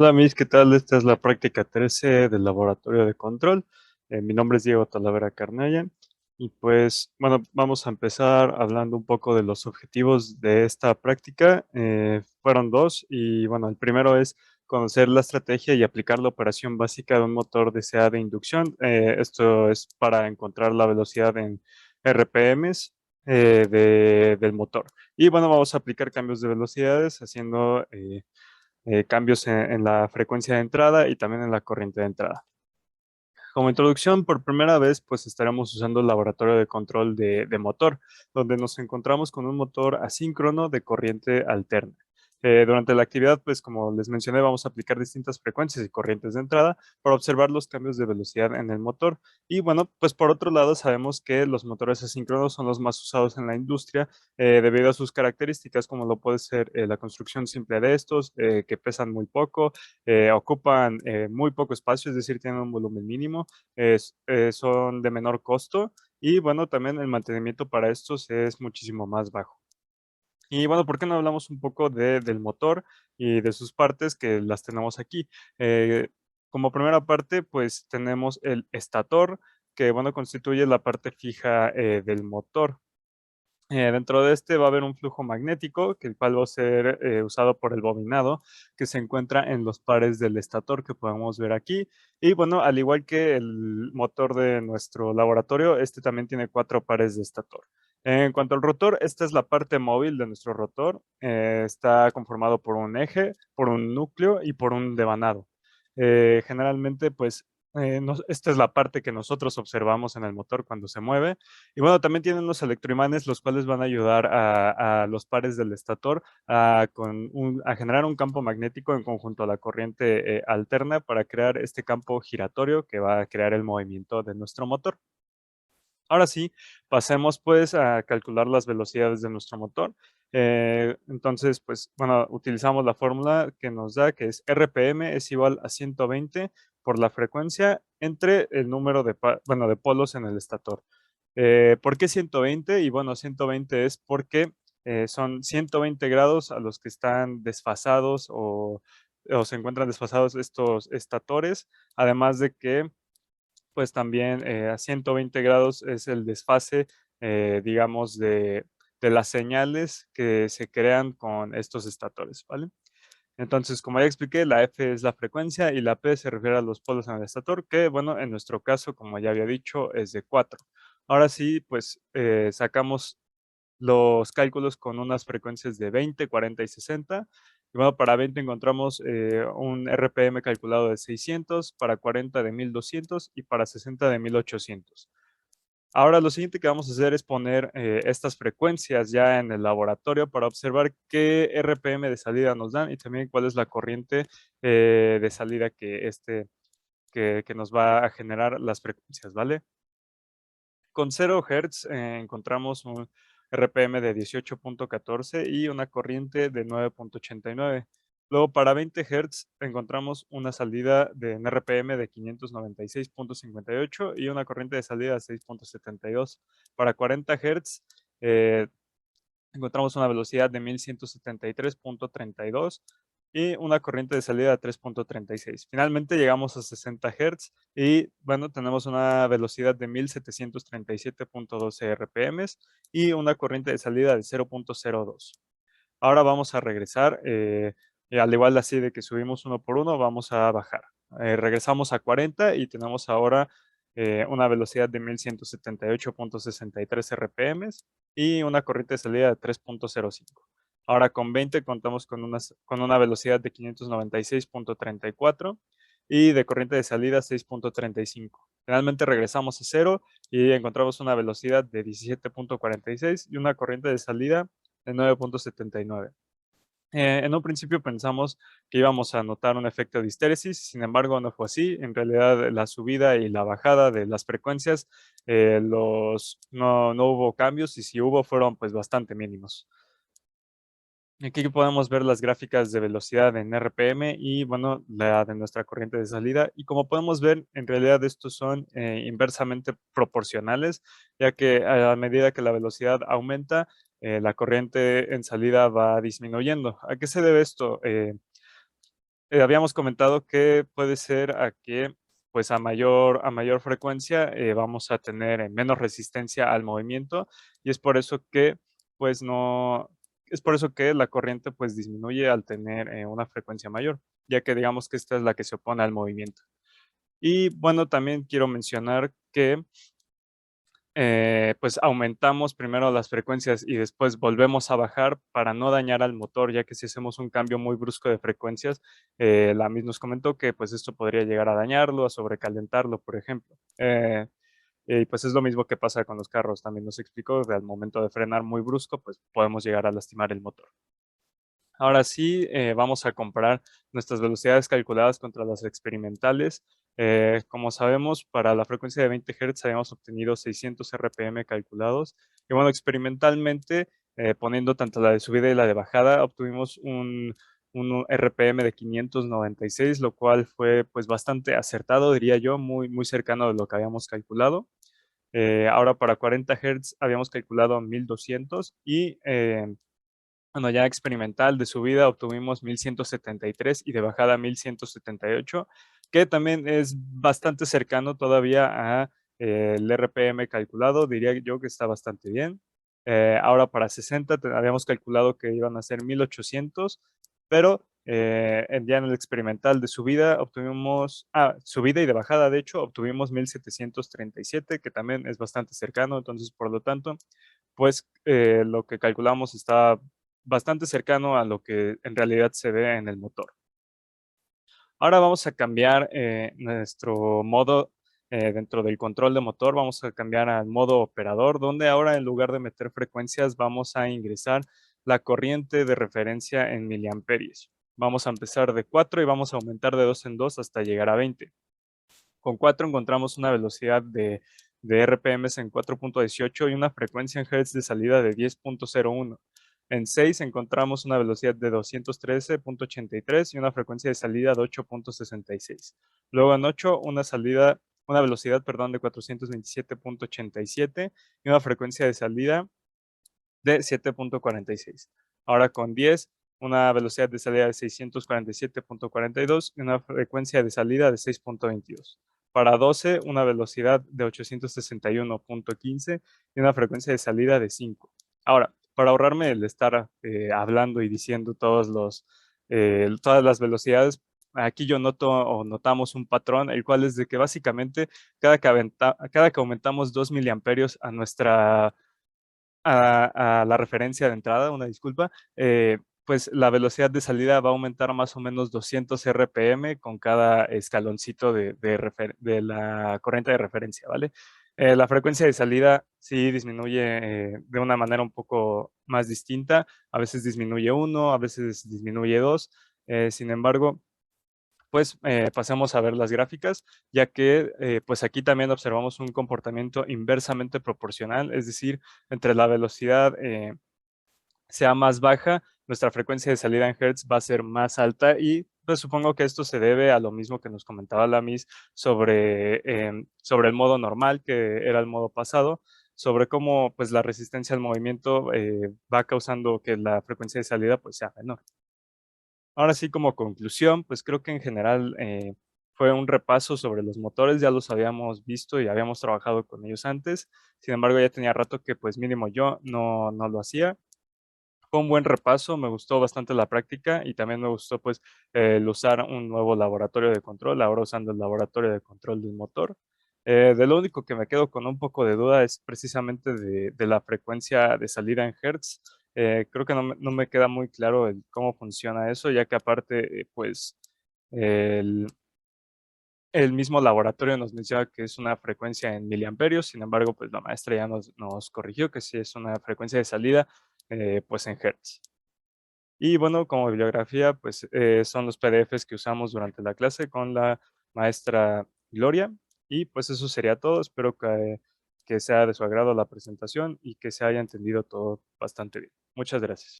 Hola, Miss, ¿qué tal? Esta es la práctica 13 del laboratorio de control. Mi nombre es Diego Talavera Carnaya y pues bueno, vamos a empezar hablando un poco de los objetivos de esta práctica. Fueron dos y bueno, el primero es conocer la estrategia y aplicar la operación básica de un motor DCA de inducción. Esto es para encontrar la velocidad en RPMs del motor. Y bueno, vamos a aplicar cambios de velocidades haciendo cambios en la frecuencia de entrada y también en la corriente de entrada. Como introducción, por primera vez, pues estaremos usando el laboratorio de control de motor, donde nos encontramos con un motor asíncrono de corriente alterna. Durante la actividad, pues como les mencioné, vamos a aplicar distintas frecuencias y corrientes de entrada para observar los cambios de velocidad en el motor. Y bueno, pues por otro lado, sabemos que los motores asíncronos son los más usados en la industria debido a sus características, como lo puede ser la construcción simple de estos, que pesan muy poco, ocupan muy poco espacio, es decir, tienen un volumen mínimo, son de menor costo y bueno, también el mantenimiento para estos es muchísimo más bajo. Y bueno, ¿por qué no hablamos un poco del motor y de sus partes que las tenemos aquí? Eh, Como primera parte, pues tenemos el estator, que bueno, constituye la parte fija del motor. Dentro de este va a haber un flujo magnético, que el cual va a ser usado por el bobinado, que se encuentra en los pares del estator que podemos ver aquí. Y bueno, al igual que el motor de nuestro laboratorio, este también tiene 4 pares de estator. En cuanto al rotor, esta es la parte móvil de nuestro rotor. Está conformado por un eje, por un núcleo y por un devanado. Generalmente, pues, esta es la parte que nosotros observamos en el motor cuando se mueve. Y bueno, también tienen unos electroimanes, los cuales van a ayudar a los pares del estator a generar un campo magnético en conjunto a la corriente alterna para crear este campo giratorio que va a crear el movimiento de nuestro motor. Ahora sí, pasemos pues a calcular las velocidades de nuestro motor. Entonces, pues bueno, utilizamos la fórmula que nos da que es RPM es igual a 120 por la frecuencia entre el número de polos en el estator. ¿Por qué 120? Y bueno, 120 es porque son 120 grados a los que están desfasados o se encuentran desfasados estos estatores, además de que pues también a 120 grados es el desfase, digamos, de las señales que se crean con estos estatores, ¿vale? Entonces, como ya expliqué, la F es la frecuencia y la P se refiere a los polos en el estator, que bueno, en nuestro caso, como ya había dicho, es de 4. Ahora sí, pues sacamos los cálculos con unas frecuencias de 20, 40 y 60. Y bueno, para 20 encontramos un RPM calculado de 600, para 40 de 1200 y para 60 de 1800. Ahora lo siguiente que vamos a hacer es poner estas frecuencias ya en el laboratorio para observar qué RPM de salida nos dan y también cuál es la corriente de salida que nos va a generar las frecuencias, ¿vale? Con 0 Hz encontramos un RPM de 18.14 y una corriente de 9.89. Luego para 20 Hz encontramos una salida de en RPM de 596.58 y una corriente de salida de 6.72. Para 40 Hz eh, encontramos una velocidad de 1173.32 y una corriente de salida de 3.36. Finalmente llegamos a 60 Hz y bueno, tenemos una velocidad de 1737.12 RPM y una corriente de salida de 0.02. Ahora vamos a regresar, y al igual así de que subimos uno por uno, vamos a bajar. Regresamos a 40 y tenemos ahora una velocidad de 1178.63 RPM y una corriente de salida de 3.05. Ahora con 20 contamos con una velocidad de 596.34 y de corriente de salida 6.35. Finalmente regresamos a cero y encontramos una velocidad de 17.46 y una corriente de salida de 9.79. En un principio pensamos que íbamos a notar un efecto de histéresis, sin embargo no fue así. En realidad la subida y la bajada de las frecuencias no hubo cambios y si hubo fueron pues bastante mínimos. Aquí podemos ver las gráficas de velocidad en RPM y bueno, la de nuestra corriente de salida. Y como podemos ver, en realidad estos son inversamente proporcionales, ya que a medida que la velocidad aumenta, la corriente en salida va disminuyendo. ¿A qué se debe esto? habíamos comentado que puede ser a que, pues, a mayor frecuencia, vamos a tener, menos resistencia al movimiento, y es por eso que, pues, no es por eso que la corriente, pues, disminuye al tener, una frecuencia mayor, ya que digamos que esta es la que se opone al movimiento. Y bueno, también quiero mencionar que pues aumentamos primero las frecuencias y después volvemos a bajar para no dañar al motor, ya que si hacemos un cambio muy brusco de frecuencias, la MIS nos comentó que pues esto podría llegar a dañarlo, a sobrecalentarlo, por ejemplo. Y pues es lo mismo que pasa con los carros, también nos explicó que al momento de frenar muy brusco, pues podemos llegar a lastimar el motor. Ahora sí, vamos a comparar nuestras velocidades calculadas contra las experimentales. Como sabemos, para la frecuencia de 20 Hz habíamos obtenido 600 RPM calculados. Y bueno, experimentalmente, poniendo tanto la de subida y la de bajada, obtuvimos un RPM de 596, lo cual fue pues bastante acertado, diría yo, muy, muy cercano de lo que habíamos calculado. Ahora para 40 Hz habíamos calculado 1200 y bueno, ya experimental de subida obtuvimos 1173 y de bajada 1178, que también es bastante cercano todavía a el RPM calculado, diría yo que está bastante bien. Ahora para 60 habíamos calculado que iban a ser 1800, pero ya en el experimental de subida obtuvimos, subida y de bajada, de hecho, obtuvimos 1737, que también es bastante cercano, entonces por lo tanto, pues lo que calculamos está bastante cercano a lo que en realidad se ve en el motor. Ahora vamos a cambiar nuestro modo dentro del control de motor, vamos a cambiar al modo operador, donde ahora en lugar de meter frecuencias vamos a ingresar la corriente de referencia en miliamperios. Vamos a empezar de 4 y vamos a aumentar de 2 en 2 hasta llegar a 20. Con 4 encontramos una velocidad de RPMs en 4.18 y una frecuencia en Hz de salida de 10.01. En 6 encontramos una velocidad de 213.83 y una frecuencia de salida de 8.66. Luego en 8 una velocidad, perdón, de 427.87 y una frecuencia de salida de 7.46. Ahora con 10, una velocidad de salida de 647.42 y una frecuencia de salida de 6.22. Para 12, una velocidad de 861.15 y una frecuencia de salida de 5. Ahora, para ahorrarme el estar hablando y diciendo todas las velocidades, aquí yo noto o notamos un patrón, el cual es de que básicamente cada que aumentamos 2 miliamperios a la referencia de entrada, una disculpa, pues la velocidad de salida va a aumentar más o menos 200 RPM con cada escaloncito de la corriente de referencia, ¿vale? La frecuencia de salida sí disminuye de una manera un poco más distinta, a veces disminuye 1, a veces disminuye 2, sin embargo, pues pasemos a ver las gráficas, ya que pues aquí también observamos un comportamiento inversamente proporcional, es decir, entre la velocidad sea más baja, nuestra frecuencia de salida en Hertz va a ser más alta y pues supongo que esto se debe a lo mismo que nos comentaba la Miss sobre el modo normal, que era el modo pasado, sobre cómo pues la resistencia al movimiento va causando que la frecuencia de salida pues sea menor. Ahora sí, como conclusión, pues creo que en general fue un repaso sobre los motores, ya los habíamos visto y habíamos trabajado con ellos antes, sin embargo ya tenía rato que pues mínimo yo no lo hacía. Fue un buen repaso, me gustó bastante la práctica y también me gustó pues el usar un nuevo laboratorio de control, ahora usando el laboratorio de control del motor. De lo único que me quedo con un poco de duda es precisamente de la frecuencia de salida en Hertz. Creo que no me queda muy claro cómo funciona eso, ya que aparte pues el, el mismo laboratorio nos menciona que es una frecuencia en miliamperios, sin embargo pues la maestra ya nos corrigió que sí es una frecuencia de salida pues en Hertz. Y bueno, como bibliografía, pues son los PDFs que usamos durante la clase con la maestra Gloria. Y pues eso sería todo. Espero que sea de su agrado la presentación y que se haya entendido todo bastante bien. Muchas gracias.